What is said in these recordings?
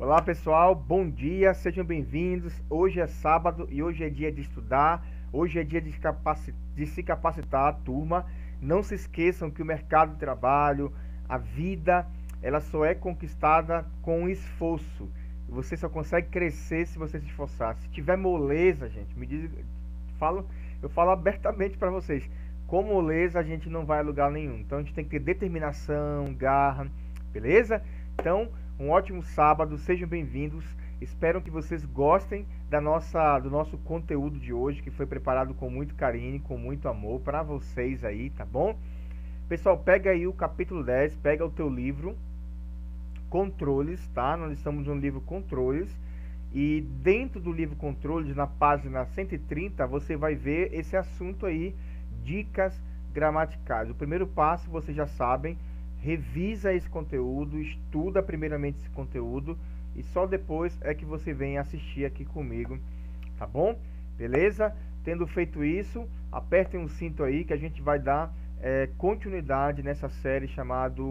Olá pessoal, bom dia, sejam bem-vindos. Hoje é sábado e hoje é dia de estudar, hoje é dia de se capacitar, turma. Não se esqueçam que o mercado de trabalho, a vida, ela só é conquistada com esforço. Você só consegue crescer se você se esforçar. Se tiver moleza, gente, falo, eu falo abertamente para vocês. Com moleza a gente não vai a lugar nenhum. Então a gente tem que ter determinação, garra, beleza? Então, um ótimo sábado, sejam bem-vindos. Espero que vocês gostem do nosso conteúdo de hoje, que foi preparado com muito carinho, com muito amor para vocês aí, tá bom? Pessoal, pega aí o capítulo 10, pega o teu livro Controles, tá? Nós estamos no livro Controles. E dentro do livro Controles, na página 130, você vai ver esse assunto aí, dicas gramaticais. O primeiro passo, vocês já sabem, revisa esse conteúdo, estuda primeiramente esse conteúdo e só depois é que você vem assistir aqui comigo, tá bom? Beleza? Tendo feito isso, apertem o cinto aí que a gente vai dar continuidade nessa série chamada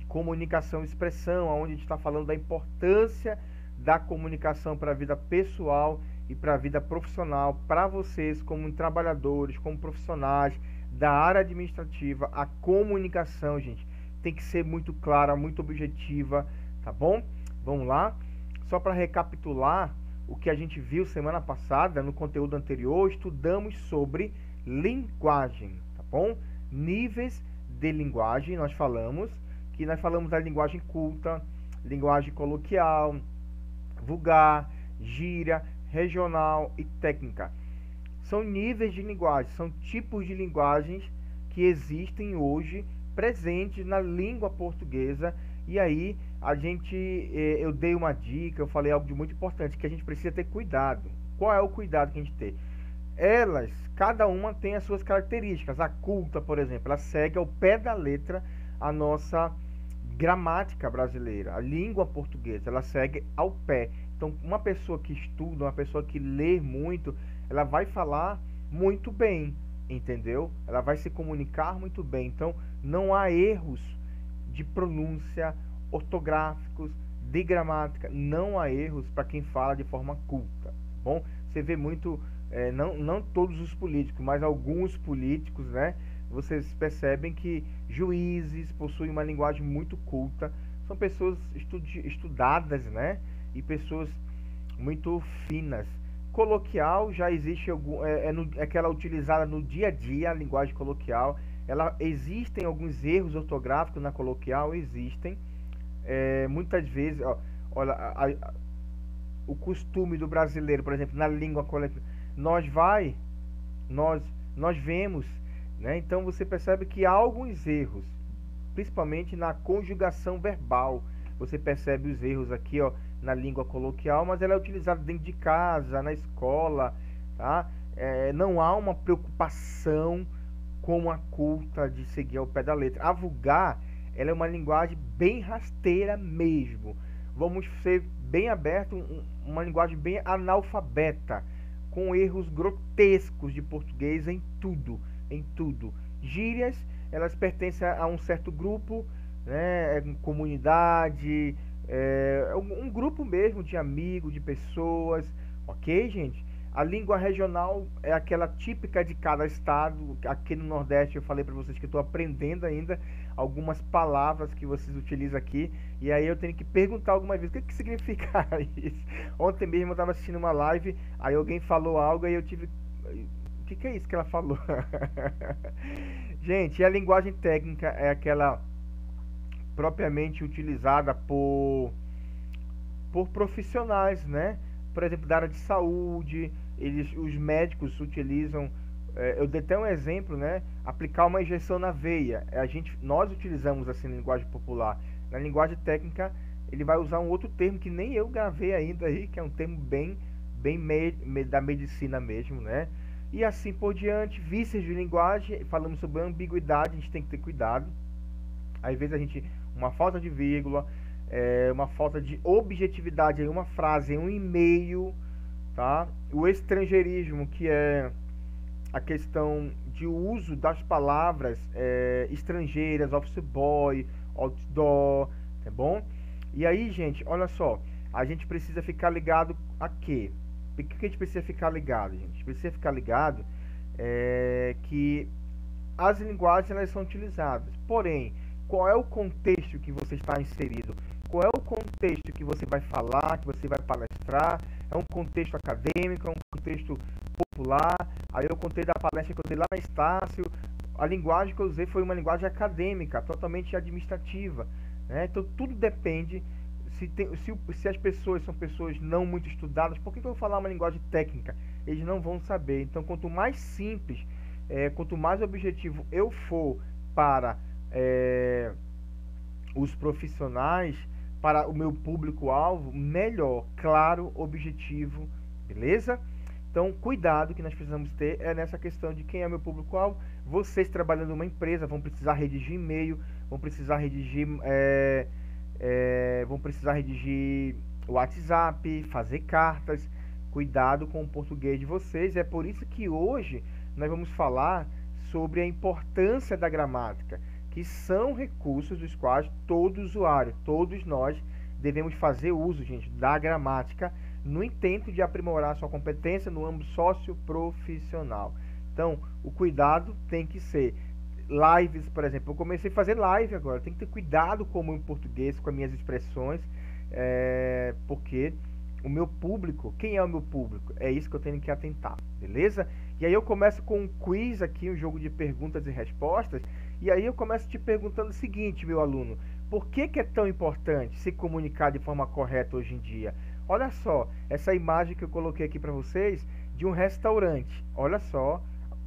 Comunicação e Expressão, onde a gente está falando da importância da comunicação para a vida pessoal e para a vida profissional, para vocês como trabalhadores, como profissionais da área administrativa. A comunicação, gente, tem que ser muito clara, muito objetiva, tá bom? Vamos lá. Só para recapitular o que a gente viu semana passada, no conteúdo anterior, estudamos sobre linguagem, tá bom? Níveis de linguagem, nós falamos da linguagem culta, linguagem coloquial, vulgar, gíria, regional e técnica. São níveis de linguagem, são tipos de linguagens que existem hoje presentes na língua portuguesa. E aí eu dei uma dica, eu falei algo de muito importante, que a gente precisa ter cuidado. Qual é o cuidado que a gente tem? Cada uma tem as suas características. A culta, por exemplo, ela segue ao pé da letra a nossa gramática brasileira, a língua portuguesa, ela segue ao pé. Então, uma pessoa que estuda, uma pessoa que lê muito, ela vai falar muito bem, entendeu? Ela vai se comunicar muito bem. Então, não há erros de pronúncia, ortográficos, de gramática, não há erros para quem fala de forma culta. Bom, você vê muito, não todos os políticos, mas alguns políticos, né? Vocês percebem que juízes possuem uma linguagem muito culta, são pessoas estudadas, né? E pessoas muito finas. Coloquial já existe aquela utilizada no dia a dia, a linguagem coloquial. Existem alguns erros ortográficos na coloquial, existem. Muitas vezes, ó, olha, o costume do brasileiro, por exemplo, na língua coloquial, nós vemos, né? Então você percebe que há alguns erros, principalmente na conjugação verbal. Você percebe os erros aqui, ó, na língua coloquial, mas ela é utilizada dentro de casa, na escola, tá? Não há uma preocupação com a culta de seguir ao pé da letra. A vulgar, ela é uma linguagem bem rasteira mesmo. Vamos ser bem abertos, uma linguagem bem analfabeta, com erros grotescos de português em tudo. Gírias, elas pertencem a um certo grupo, né? Comunidade, um grupo mesmo de amigos, de pessoas, ok, gente? A língua regional é aquela típica de cada estado. Aqui no Nordeste eu falei para vocês que estou aprendendo ainda algumas palavras que vocês utilizam aqui. E aí eu tenho que perguntar algumas vezes o que significa isso. Ontem mesmo eu estava assistindo uma live, aí alguém falou algo e eu tive... O que é isso que ela falou? Gente, a linguagem técnica é aquela propriamente utilizada por profissionais, né? Por exemplo, da área de saúde, os médicos utilizam, eu dei até um exemplo, né? Aplicar uma injeção na veia. Nós utilizamos assim na linguagem popular. Na linguagem técnica, ele vai usar um outro termo que nem eu gravei ainda aí, que é um termo bem da medicina mesmo, né? E assim por diante, vícios de linguagem, falamos sobre ambiguidade, a gente tem que ter cuidado. Às vezes uma falta de vírgula, uma falta de objetividade em uma frase, em um e-mail, tá? O estrangeirismo, que é a questão de uso das palavras estrangeiras, office boy, outdoor, tá bom? E aí, gente, olha só, a gente precisa ficar ligado a quê? Por que a gente precisa ficar ligado, gente? A gente precisa ficar ligado que as linguagens elas são utilizadas. Porém, qual é o contexto que você está inserido? Qual é o contexto que você vai falar, que você vai palestrar? É um contexto acadêmico, é um contexto popular? Aí eu contei da palestra que eu dei lá na Estácio. A linguagem que eu usei foi uma linguagem acadêmica, totalmente administrativa, né? Então tudo depende. Se as pessoas são pessoas não muito estudadas, por que eu vou falar uma linguagem técnica? Eles não vão saber. Então, quanto mais simples, quanto mais objetivo eu for para os profissionais, para o meu público-alvo, melhor, claro, objetivo, beleza? Então, cuidado que nós precisamos ter nessa questão de quem é meu público-alvo. Vocês trabalhando numa empresa vão precisar redigir e-mail, vão precisar redigir WhatsApp, fazer cartas. Cuidado com o português de vocês. É por isso que hoje nós vamos falar sobre a importância da gramática, que são recursos dos quais todo usuário, todos nós devemos fazer uso, gente, da gramática no intento de aprimorar sua competência no âmbito socioprofissional. Então, o cuidado tem que ser lives, por exemplo. Eu comecei a fazer live agora, tem que ter cuidado como em português, com as minhas expressões, porque o meu público, quem é o meu público? É isso que eu tenho que atentar, beleza? E aí eu começo com um quiz aqui, um jogo de perguntas e respostas, e aí eu começo te perguntando o seguinte, meu aluno, por que é tão importante se comunicar de forma correta hoje em dia? Olha só, essa imagem que eu coloquei aqui para vocês de um restaurante. Olha só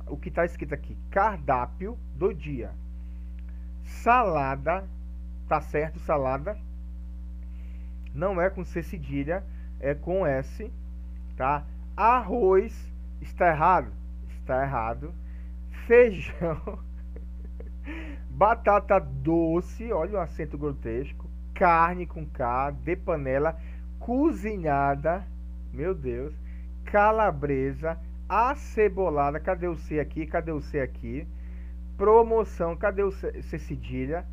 o que está escrito aqui, cardápio do dia. Salada, tá certo, salada, não é com C cedilha, é com S, tá? Arroz, está errado? Está errado. Feijão, batata doce, olha o acento grotesco, carne com K, de panela, cozinhada, meu Deus, calabresa, acebolada, cadê o C aqui? Cadê o C aqui? Promoção, cadê o C cedilha?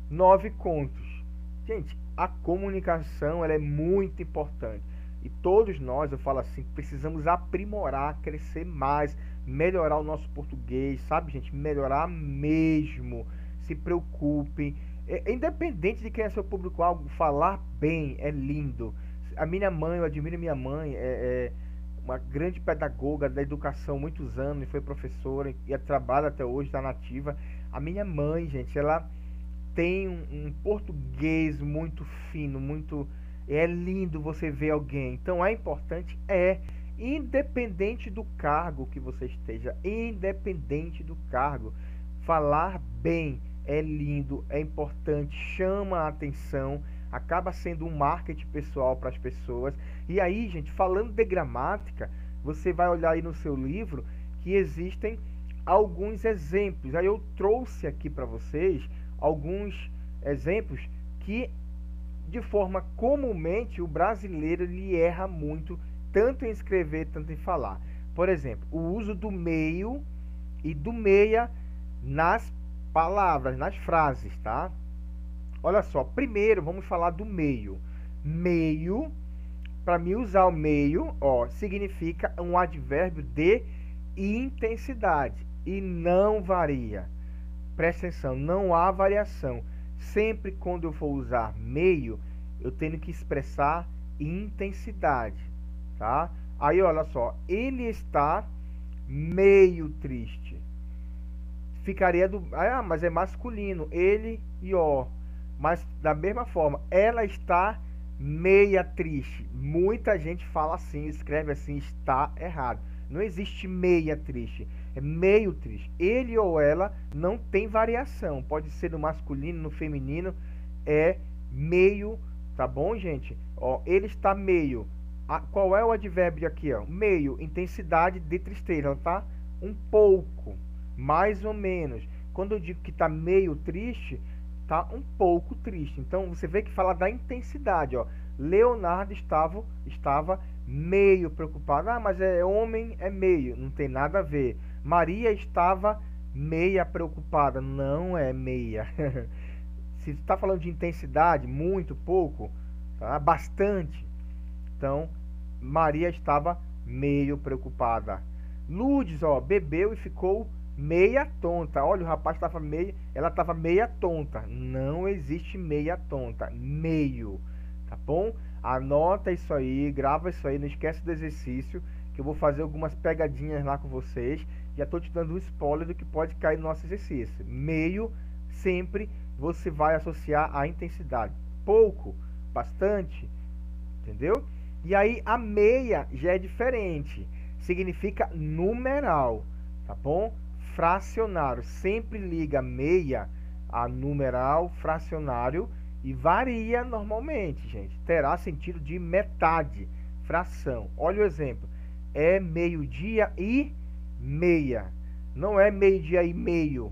9 contos. Gente, a comunicação ela é muito importante. E todos nós, eu falo assim, precisamos aprimorar, crescer mais, melhorar o nosso português, sabe, gente? Melhorar mesmo. Se preocupem. Independente de quem é seu público-alvo, falar bem é lindo. A minha mãe, eu admiro minha mãe, é uma grande pedagoga da educação, muitos anos, foi professora e trabalha até hoje, está nativa. A minha mãe, gente, ela tem um português muito fino, muito... É lindo você ver alguém. Então é importante, independente do cargo que você esteja, independente do cargo, falar bem é lindo, é importante, chama a atenção, acaba sendo um marketing pessoal para as pessoas. E aí, gente, falando de gramática, você vai olhar aí no seu livro que existem alguns exemplos. Aí eu trouxe aqui para vocês alguns exemplos que, de forma comumente, o brasileiro ele erra muito, tanto em escrever, tanto em falar. Por exemplo, o uso do meio e do meia nas palavras, nas frases, tá? Olha só, primeiro vamos falar do meio. Meio, para mim usar o meio, ó, significa um advérbio de intensidade e não varia. Presta atenção, não há variação. Sempre quando eu for usar meio, eu tenho que expressar intensidade, tá? Aí, olha só, ele está meio triste. Ficaria mas é masculino, ele e ó. Mas da mesma forma, ela está meia triste. Muita gente fala assim, escreve assim, está errado. Não existe meia triste, é meio triste. Ele ou ela não tem variação. Pode ser no masculino, no feminino, é meio, tá bom, gente? Ó, ele está meio. Qual é o advérbio aqui, ó? Meio, intensidade de tristeza, tá? Um pouco, mais ou menos. Quando eu digo que está meio triste, tá um pouco triste. Então você vê que fala da intensidade, ó. Leonardo estava meio preocupado. Ah, mas é homem, é meio. Não tem nada a ver. Maria estava meia preocupada. Não é meia. Se está falando de intensidade, muito, pouco, tá? Bastante. Então, Maria estava meio preocupada. Lourdes, ó, bebeu e ficou meia tonta. Olha, o rapaz estava meio, ela estava meia tonta. Não existe meia tonta, meio, tá bom? Anota isso aí, grava isso aí, não esquece do exercício, que eu vou fazer algumas pegadinhas lá com vocês. Já estou te dando um spoiler do que pode cair no nosso exercício. Meio, sempre você vai associar à intensidade. Pouco, bastante, entendeu? E aí a meia já é diferente, significa numeral, tá bom? Fracionário, sempre liga meia a numeral, fracionário, e varia normalmente, gente. Terá sentido de metade, fração. Olha o exemplo, é meio-dia e meia, não é meio-dia e meio,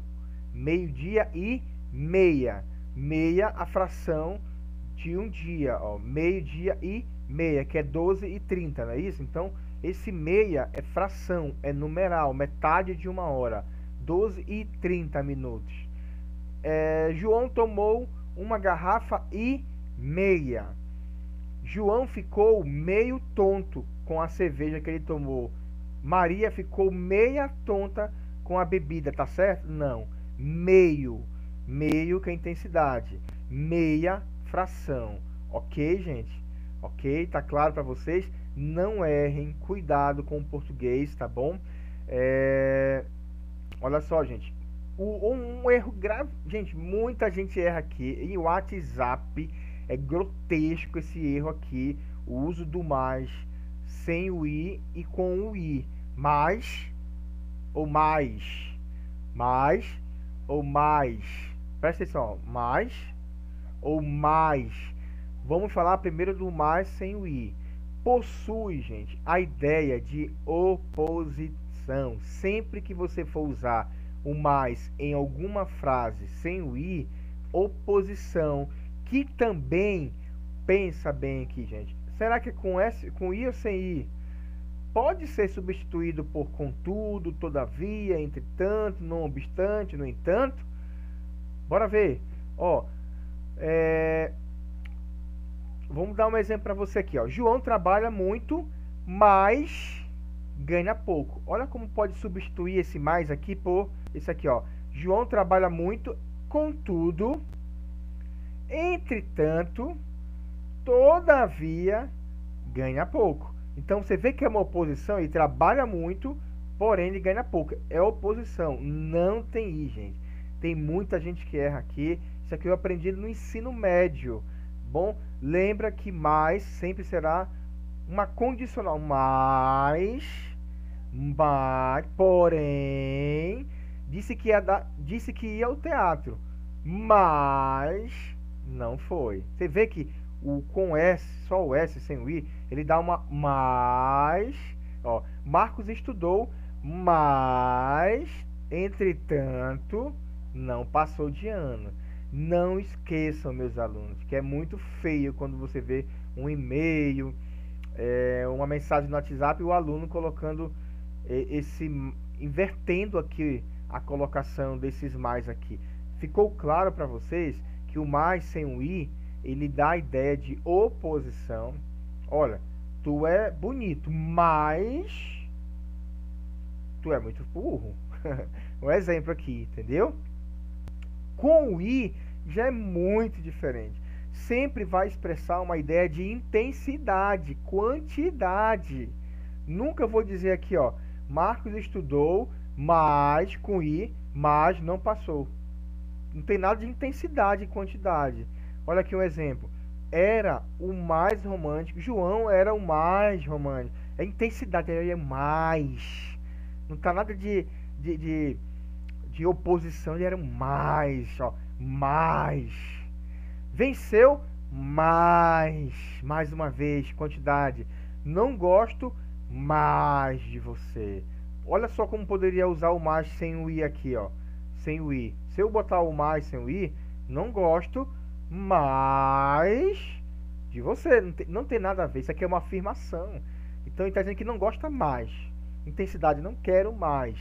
meio-dia e meia, meia a fração de um dia, ó, meio-dia e meia, que é 12h30, não é isso? Então, esse meia é fração, é numeral, metade de uma hora, 12h30 minutos. João tomou uma garrafa e meia. João ficou meio tonto com a cerveja que ele tomou. Maria ficou meia tonta com a bebida, tá certo? Não. Meio. Meio que é intensidade. Meia fração. Ok, gente? Ok? Tá claro para vocês? Não errem. Cuidado com o português, tá bom? Olha só, gente. Um erro grave. Gente, muita gente erra aqui. E o WhatsApp é grotesco esse erro aqui. O uso do mais sem o i e com o i. Mais ou mais. Mais ou mais. Presta atenção. Mais ou mais. Vamos falar primeiro do mais sem o i. Possui, gente, a ideia de oposição. Sempre que você for usar o mais em alguma frase sem o i, oposição, que também, pensa bem aqui, gente, será que é com i ou sem i? Pode ser substituído por contudo, todavia, entretanto, não obstante, no entanto. Bora ver. Ó, vamos dar um exemplo para você aqui, ó. João trabalha muito, mas ganha pouco. Olha como pode substituir esse mais aqui por esse aqui, ó. João trabalha muito, contudo, entretanto, todavia, ganha pouco. Então você vê que é uma oposição, ele trabalha muito, porém ele ganha pouco. É oposição, não tem i, gente. Tem muita gente que erra aqui. Isso aqui eu aprendi no ensino médio. Bom, lembra que mais sempre será uma condicional. Mais, porém, disse que ia ao teatro, mas não foi. Você vê que o com S, só o S sem o I, ele dá uma mais. Ó, Marcos estudou, mas, entretanto, não passou de ano. Não esqueçam, meus alunos, que é muito feio quando você vê um e-mail, uma mensagem no WhatsApp e o aluno colocando invertendo aqui a colocação desses mais aqui. Ficou claro para vocês que o mais sem o i, ele dá a ideia de oposição. Olha, tu é bonito, mas tu é muito burro. Um exemplo aqui, entendeu? Com o i já é muito diferente. Sempre vai expressar uma ideia de intensidade, quantidade. Nunca vou dizer aqui, ó, Marcos estudou, mas com i, mas não passou. Não tem nada de intensidade e quantidade. Olha aqui um exemplo. Era o mais romântico. João era o mais romântico. É intensidade, ele é mais. Não tá nada de oposição, ele era o mais, ó, mais. Venceu, mais uma vez, quantidade. Não gosto mais de você. Olha só como poderia usar o mais sem o i aqui, ó, sem o i. Se eu botar o mais sem o i, não gosto mais de você. Não tem nada a ver, isso aqui é uma afirmação. Então ele está dizendo que não gosta mais. Intensidade, não quero mais,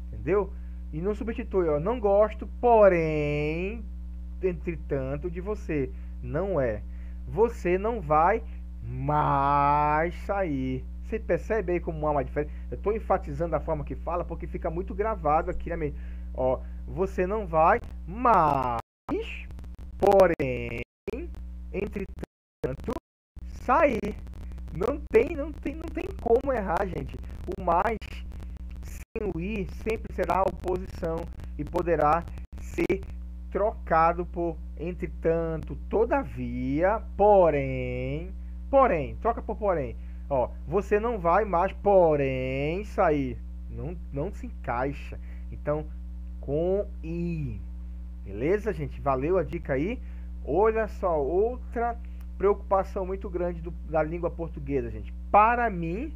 entendeu? E não substitui, ó, não gosto, porém, entretanto de você. Não é. Você não vai mais sair. Você percebe aí como há uma diferença? Eu estou enfatizando a forma que fala porque fica muito gravado aqui na mente. Ó, você não vai mais, porém, entretanto, sair. Não tem como errar, gente. O mais sem o i sempre será a oposição e poderá ser trocado por entretanto, todavia, troca por porém. Ó, você não vai mais, porém, sair. Não se encaixa. Então, com i. Beleza, gente? Valeu a dica aí. Olha só, outra preocupação muito grande da língua portuguesa, gente. Para mim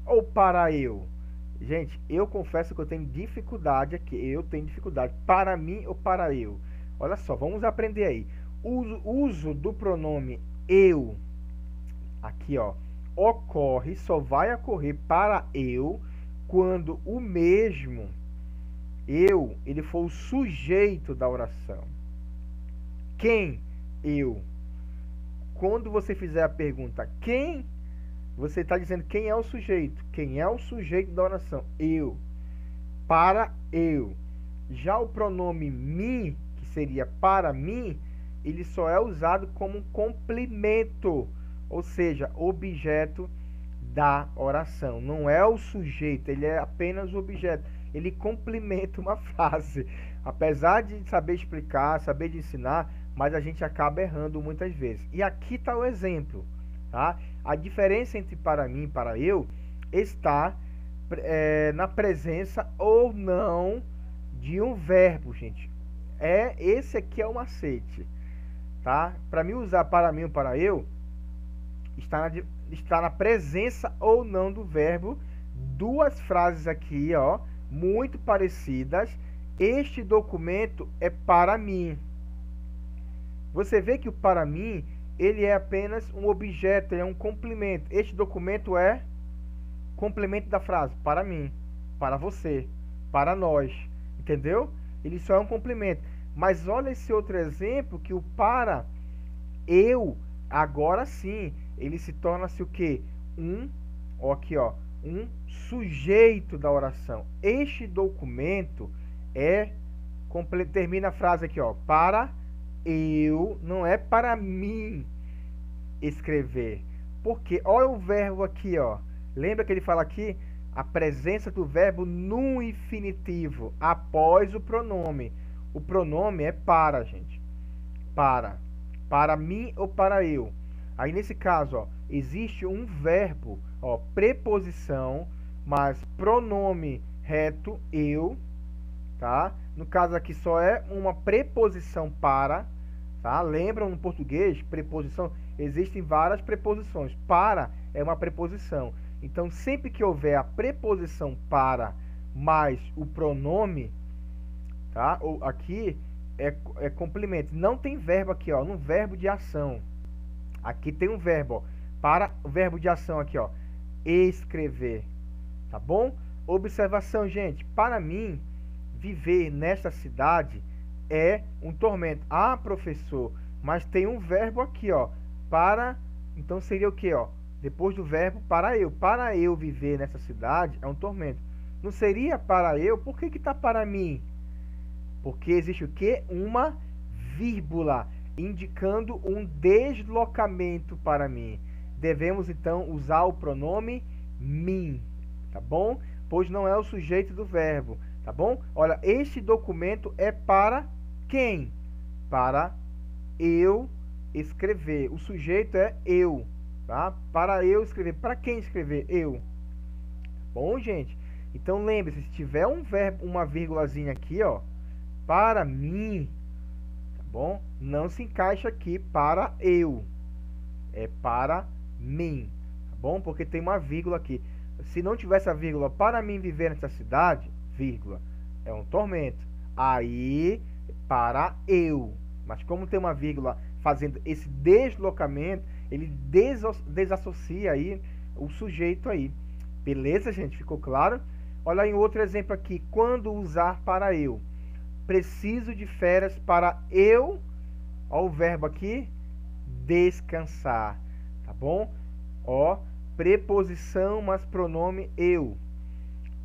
ou para eu? Gente, eu confesso que eu tenho dificuldade aqui. Eu tenho dificuldade. Para mim ou para eu? Olha só, vamos aprender aí. O uso do pronome eu, aqui ó, só vai ocorrer para eu quando o mesmo eu, ele for o sujeito da oração. Quem? Eu. Quando você fizer a pergunta quem, você está dizendo quem é o sujeito. Quem é o sujeito da oração? Eu. Para eu. Já o pronome me, que seria para mim, ele só é usado como um complemento, ou seja, objeto da oração. Não é o sujeito, ele é apenas o objeto. Ele complementa uma frase. Apesar de saber explicar, saber de ensinar, mas a gente acaba errando muitas vezes. E aqui está o exemplo. Tá? A diferença entre para mim e para eu está na presença ou não de um verbo, gente. Esse aqui é o macete. Tá? Para mim usar para mim ou para eu, está na presença ou não do verbo. Duas frases aqui, ó, muito parecidas. Este documento é para mim. Você vê que o para mim, ele é apenas um objeto, ele é um complemento. Este documento é complemento da frase para mim, para você, para nós. Entendeu? Ele só é um complemento. Mas olha esse outro exemplo que o para eu, agora sim, ele se torna-se o quê? Aqui ó, um sujeito da oração. Este documento termina a frase aqui ó, para eu, não é para mim escrever. Porque olha o verbo aqui ó, lembra que ele fala aqui a presença do verbo no infinitivo após o pronome. O pronome é para, gente. Para mim ou para eu. Aí nesse caso, ó, existe um verbo, ó, preposição, mas pronome reto, eu, tá? No caso aqui só é uma preposição para, tá? Lembram no português, preposição, existem várias preposições. Para é uma preposição. Então, sempre que houver a preposição para mais o pronome, tá? Ou aqui é complemento. Não tem verbo aqui, ó, no verbo de ação. Aqui tem um verbo, ó, para o verbo de ação aqui, ó, escrever, tá bom? Observação, gente, para mim, viver nesta cidade é um tormento. Ah, professor, mas tem um verbo aqui, ó, para, então seria o que, ó? Depois do verbo, para eu viver nessa cidade é um tormento. Não seria para eu? Por que está para mim? Porque existe o que? Uma vírgula, indicando um deslocamento para mim. Devemos, então, usar o pronome mim, tá bom? Pois não é o sujeito do verbo, tá bom? Olha, este documento é para quem? Para eu escrever. O sujeito é eu, tá? Para eu escrever. Para quem escrever? Eu. Bom, gente? Então, lembre-se, se tiver um verbo, uma vírgulazinha aqui, ó, para mim, tá bom? Não se encaixa aqui para eu. É para mim, tá bom? Porque tem uma vírgula aqui. Se não tivesse a vírgula, para mim viver nessa cidade, vírgula, é um tormento. Aí, para eu. Mas como tem uma vírgula fazendo esse deslocamento, ele desassocia aí o sujeito aí. Beleza, gente? Ficou claro? Olha aí um outro exemplo aqui. Quando usar para eu? Preciso de férias para eu Ó o verbo aqui, descansar, tá bom? Ó, preposição mais pronome eu.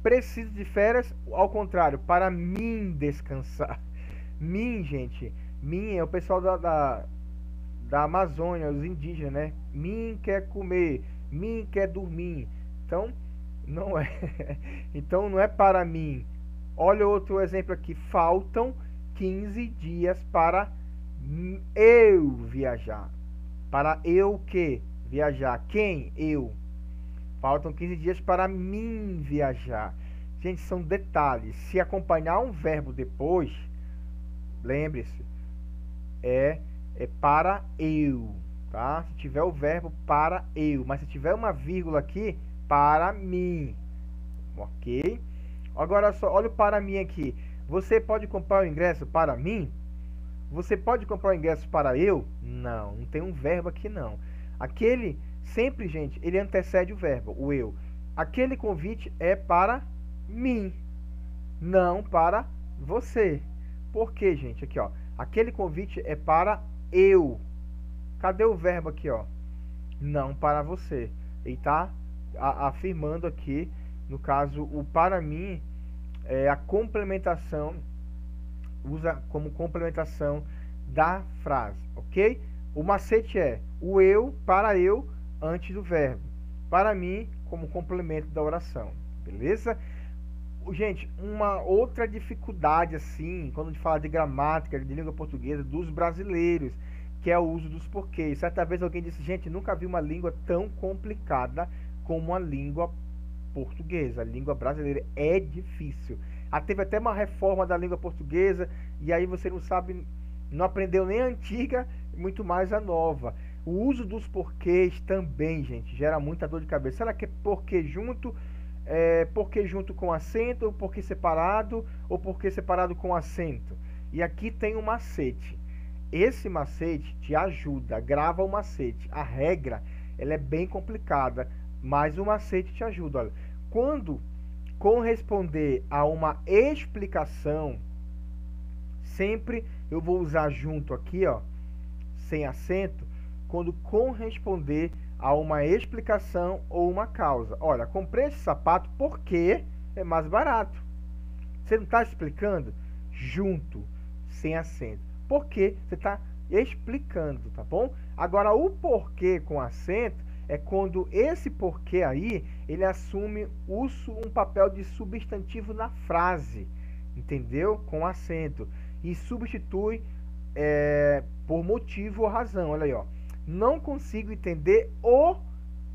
Preciso de férias, ao contrário, para mim descansar. Mim, gente, mim é o pessoal da Amazônia, os indígenas, né? Mim quer comer, mim quer dormir. Então, não é. Então, não é para mim. Olha outro exemplo aqui. Faltam 15 dias para eu viajar. Para eu o quê? Viajar. Quem? Eu. Faltam 15 dias para mim viajar. Gente, são detalhes. Se acompanhar um verbo depois, lembre-se, é para eu, tá? Se tiver o verbo para eu, mas se tiver uma vírgula aqui, para mim, ok? Agora só, olha o para mim aqui. Você pode comprar o ingresso para mim? Você pode comprar o ingresso para eu? Não, não tem um verbo aqui não. Aquele, sempre, gente, ele antecede o verbo, o eu. Aquele convite é para mim, não para você. Por quê, gente? Aqui, ó. Aquele convite é para eu. Cadê o verbo aqui, ó? Não para você. Ele está afirmando aqui, no caso, o para mim é a complementação, usa como complementação da frase, ok? O macete é o eu para eu antes do verbo. Para mim, como complemento da oração, beleza? Gente, uma outra dificuldade, assim, quando a gente fala de gramática, de língua portuguesa, dos brasileiros, que é o uso dos porquês. Certa vez alguém disse, gente, nunca vi uma língua tão complicada como a língua portuguesa. A língua brasileira é difícil. Teve até uma reforma da língua portuguesa, e aí você não sabe, não aprendeu nem a antiga, muito mais a nova. O uso dos porquês também, gente, gera muita dor de cabeça. Será que é porquê junto? Porquê junto com acento, porquê separado, ou porquê separado com acento? E aqui tem um macete. Esse macete te ajuda, grava o macete. A regra, ela é bem complicada, mas o macete te ajuda. Olha, quando corresponder a uma explicação, sempre eu vou usar junto aqui, ó, sem acento, quando corresponder a uma explicação ou uma causa. Olha, comprei esse sapato porque é mais barato. Você não está explicando? Junto, sem acento. Porque você está explicando, tá bom? Agora, o porquê com acento é quando esse porquê aí, ele assume um papel de substantivo na frase, entendeu? Com acento. E substitui por motivo ou razão. Olha aí, ó. Não consigo entender o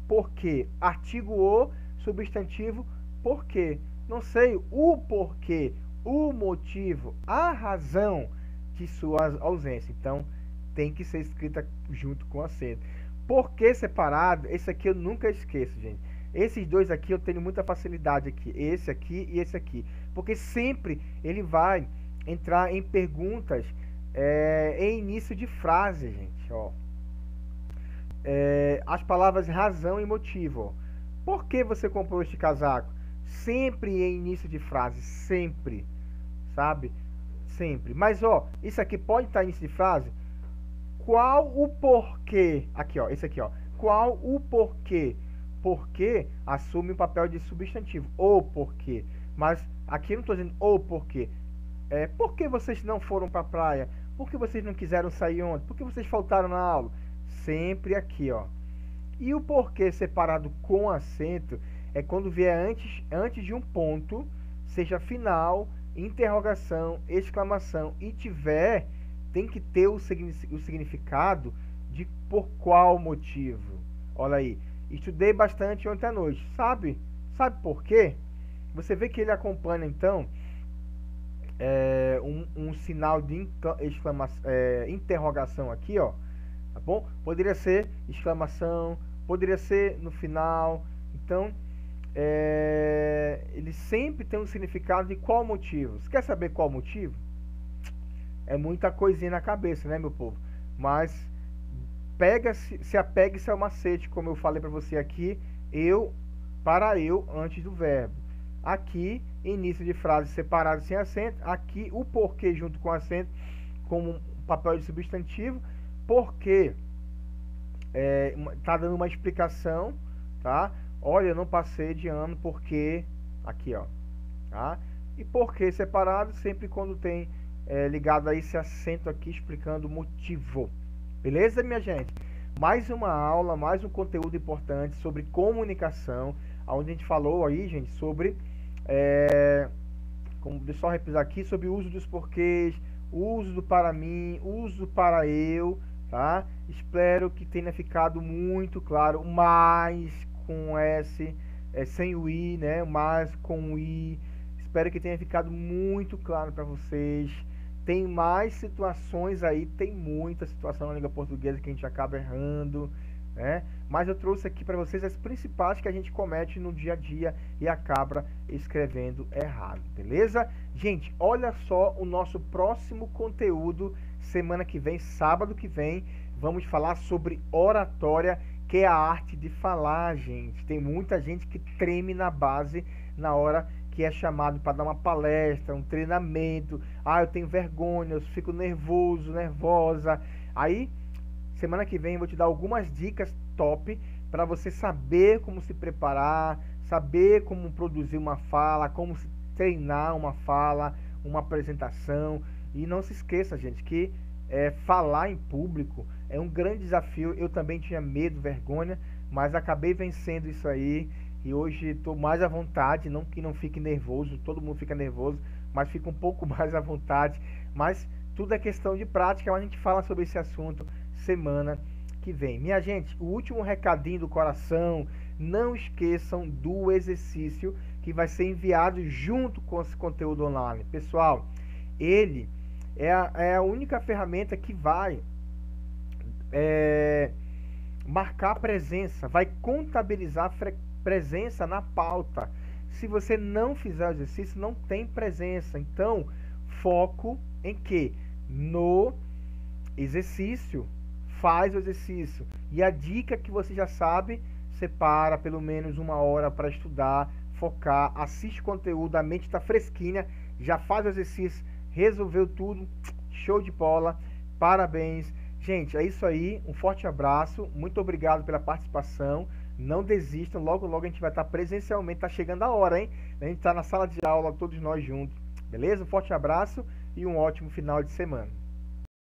porquê. Artigo o, substantivo porquê. Não sei o porquê, o motivo, a razão de sua ausência. Então, tem que ser escrita junto com acento. Porquê separado, esse aqui eu nunca esqueço, gente. Esses dois aqui eu tenho muita facilidade aqui. Esse aqui e esse aqui. Porque sempre ele vai entrar em perguntas em início de frase, gente, ó. As palavras razão e motivo, ó. Por que você comprou este casaco? Sempre em início de frase, sempre, sabe? Sempre. Mas, ó, isso aqui pode estar em início de frase. Qual o porquê? Aqui, ó, esse aqui, ó. Qual o porquê? Porquê assume o papel de substantivo, o porquê. Mas aqui eu não estou dizendo o porquê. Por que vocês não foram para a praia? Por que vocês não quiseram sair ontem? Por que vocês faltaram na aula? Sempre aqui, ó. E o porquê separado com acento é quando vier antes de um ponto, seja final, interrogação, exclamação, e tem que ter o significado de por qual motivo. Olha aí, estudei bastante ontem à noite. Sabe por quê? Você vê que ele acompanha, então, um sinal de interrogação aqui, ó. Tá bom? Poderia ser exclamação, poderia ser no final. Então, ele sempre tem um significado de qual motivo. Você quer saber qual motivo? É muita coisinha na cabeça, né, meu povo? Mas se apegue-se ao macete, como eu falei para você aqui, para eu antes do verbo. Aqui, início de frase separado sem acento. Aqui, o porquê junto com acento, como papel de substantivo, porque tá dando uma explicação, tá? Olha, eu não passei de ano porque aqui, ó, tá? E porque separado sempre quando tem ligado a esse acento aqui explicando o motivo. Beleza, minha gente? Mais uma aula, mais um conteúdo importante sobre comunicação, onde a gente falou aí, gente, sobre deixa eu só repisar aqui, sobre o uso dos porquês, o uso do para mim, o uso do para eu, tá? Espero que tenha ficado muito claro, mais com S, sem o I, né? Mais com o I. Espero que tenha ficado muito claro para vocês. Tem mais situações aí, tem muita situação na língua portuguesa que a gente acaba errando, né? Mas eu trouxe aqui para vocês as principais que a gente comete no dia a dia e acaba escrevendo errado, beleza? Gente, olha só o nosso próximo conteúdo, semana que vem, sábado que vem, vamos falar sobre oratória, que é a arte de falar, gente. Tem muita gente que treme na base na hora que é chamado para dar uma palestra, um treinamento. Eu tenho vergonha, eu fico nervoso, nervosa. Aí, semana que vem eu vou te dar algumas dicas top para você saber como se preparar, saber como produzir uma fala, como se treinar uma fala, uma apresentação. E não se esqueça, gente, que falar em público é um grande desafio. Eu também tinha medo, vergonha, mas acabei vencendo isso aí. E hoje estou mais à vontade, não que não fique nervoso, todo mundo fica nervoso, mas fica um pouco mais à vontade. Mas tudo é questão de prática, mas a gente fala sobre esse assunto semana que vem. Minha gente, o último recadinho do coração, não esqueçam do exercício que vai ser enviado junto com esse conteúdo online. Pessoal, ele é a única ferramenta que vai marcar presença, vai contabilizar presença na pauta. Se você não fizer o exercício, não tem presença. Então, foco em quê? No exercício. Faz o exercício. E a dica que você já sabe, separa pelo menos 1 hora para estudar, focar, assiste conteúdo, a mente está fresquinha, já faz o exercício, resolveu tudo, show de bola, parabéns. Gente, é isso aí, um forte abraço, muito obrigado pela participação. Não desistam, logo logo a gente vai estar presencialmente, tá chegando a hora, hein? A gente tá na sala de aula, todos nós juntos, beleza? Um forte abraço e um ótimo final de semana.